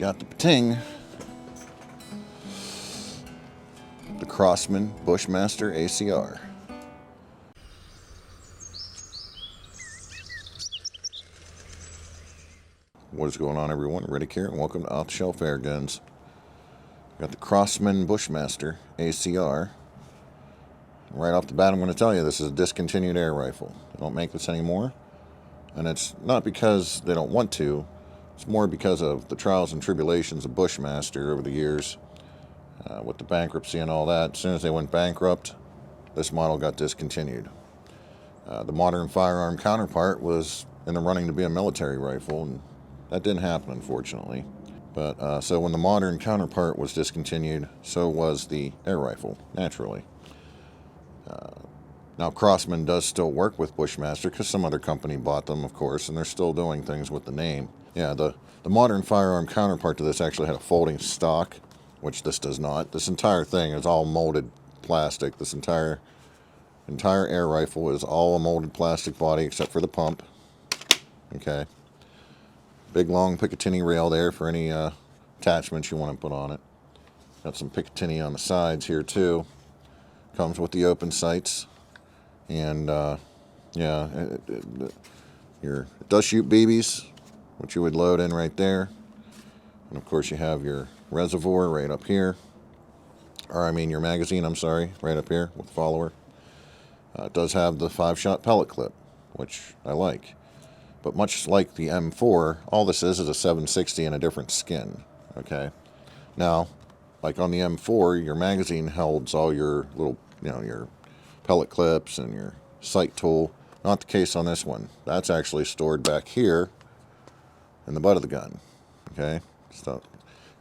got the Pating, the Crosman Bushmaster ACR. What is going on, everyone? Riddict here, and welcome to Off the Shelf Airguns. Got the Crosman Bushmaster ACR. Right off the bat, I'm going to tell you this is a discontinued air rifle. They don't make this anymore, and it's not because they don't want to. It's more because of the trials and tribulations of Bushmaster over the years, with the bankruptcy and all that. As soon as they went bankrupt, this model got discontinued. The modern firearm counterpart was in the running to be a military rifle, and that didn't happen, unfortunately. But so when the modern counterpart was discontinued, so was the air rifle, naturally. Now, Crosman does still work with Bushmaster because some other company bought them, of course, and they're still doing things with the name. Yeah, the modern firearm counterpart to this actually had a folding stock, which this does not. This entire thing is all molded plastic. This entire air rifle is all a molded plastic body except for the pump. Okay. Big long Picatinny rail there for any attachments you want to put on it. Got some Picatinny on the sides here too. Comes with the open sights. And yeah, it does shoot BBs, which you would load in right there. And of course you have your reservoir right up here. Or I mean your magazine, I'm sorry, right up here with the follower. It does have the 5-shot pellet clip, which I like. But much like the M4, all this is a 760 in a different skin, okay? Now, like on the M4, your magazine holds all your little, your pellet clips and your sight tool. Not the case on this one. That's actually stored back here in the butt of the gun, okay? So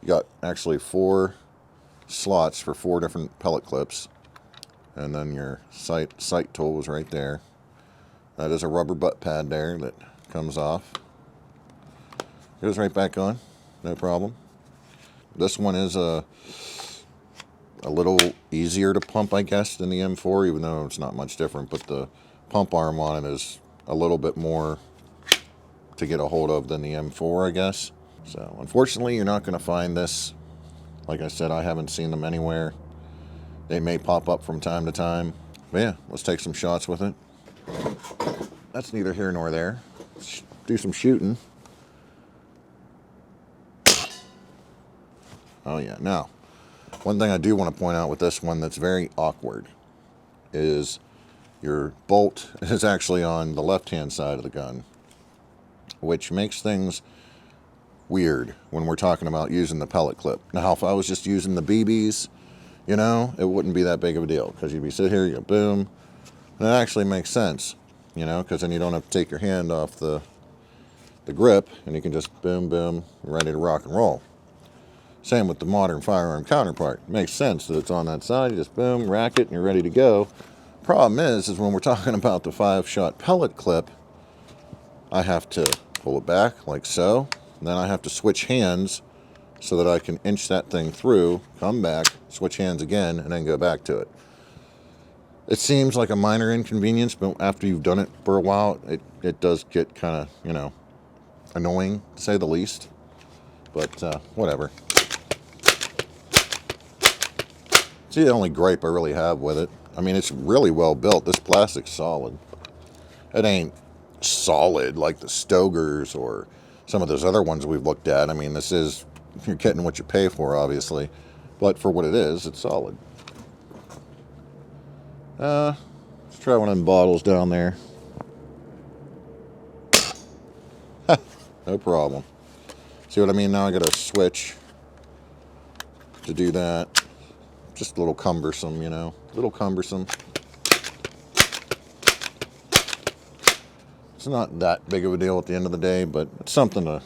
you got actually 4 slots for 4 different pellet clips, and then your sight tool is right there. That is a rubber butt pad there that comes off. Goes right back on, no problem. This one is a little easier to pump, I guess, than the M4, even though it's not much different, but the pump arm on it is a little bit more to get a hold of than the M4, I guess. So unfortunately, you're not going to find this. Like I said, I haven't seen them anywhere. They may pop up from time to time. But yeah, let's take some shots with it. That's neither here nor there. Let's do some shooting. Oh yeah, now, one thing I do want to point out with this one that's very awkward is your bolt is actually on the left-hand side of the gun, which makes things weird when we're talking about using the pellet clip. Now, if I was just using the BBs, it wouldn't be that big of a deal, because you'd be sitting here, you go boom, and it actually makes sense, because then you don't have to take your hand off the grip, and you can just boom, boom, ready to rock and roll. Same with the modern firearm counterpart. It makes sense that it's on that side. You just boom, rack it, and you're ready to go. Problem is when we're talking about the 5-shot pellet clip, I have to pull it back like so. And then I have to switch hands so that I can inch that thing through, come back, switch hands again, and then go back to it. It seems like a minor inconvenience, but after you've done it for a while, it does get kind of, annoying, to say the least. But whatever. See, the only gripe I really have with it, I mean, it's really well built. This plastic's solid. It ain't solid like the Stogers or some of those other ones we've looked at. I mean, you're getting what you pay for, obviously. But for what it is, it's solid. Let's try one of them bottles down there. No problem. See what I mean? Now I got to switch to do that. Just a little cumbersome, A little cumbersome. It's not that big of a deal at the end of the day, but it's something to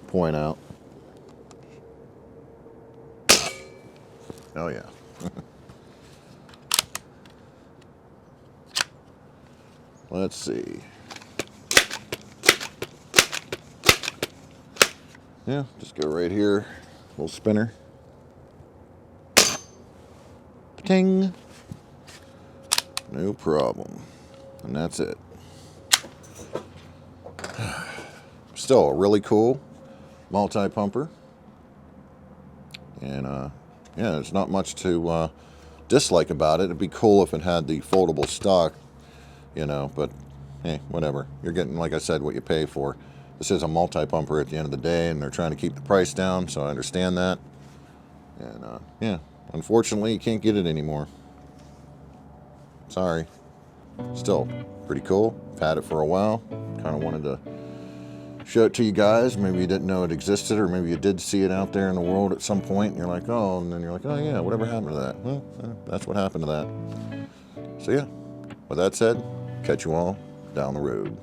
point out. Oh, yeah. Let's see. Yeah, just go right here. Little spinner. Ting. No problem. And that's it. Still a really cool multi-pumper. And yeah, there's not much to dislike about it. It'd be cool if it had the foldable stock, you know, but hey, whatever. You're getting, like I said, what you pay for. This is a multi-pumper at the end of the day, and they're trying to keep the price down, so I understand that. And yeah, unfortunately, you can't get it anymore. Sorry. Still pretty cool. I've had it for a while. Kind of wanted to show it to you guys. Maybe you didn't know it existed, or maybe you did see it out there in the world at some point, and you're like, oh, and then you're like, oh yeah, whatever happened to that? Well, that's what happened to that. So yeah, with that said, catch you all down the road.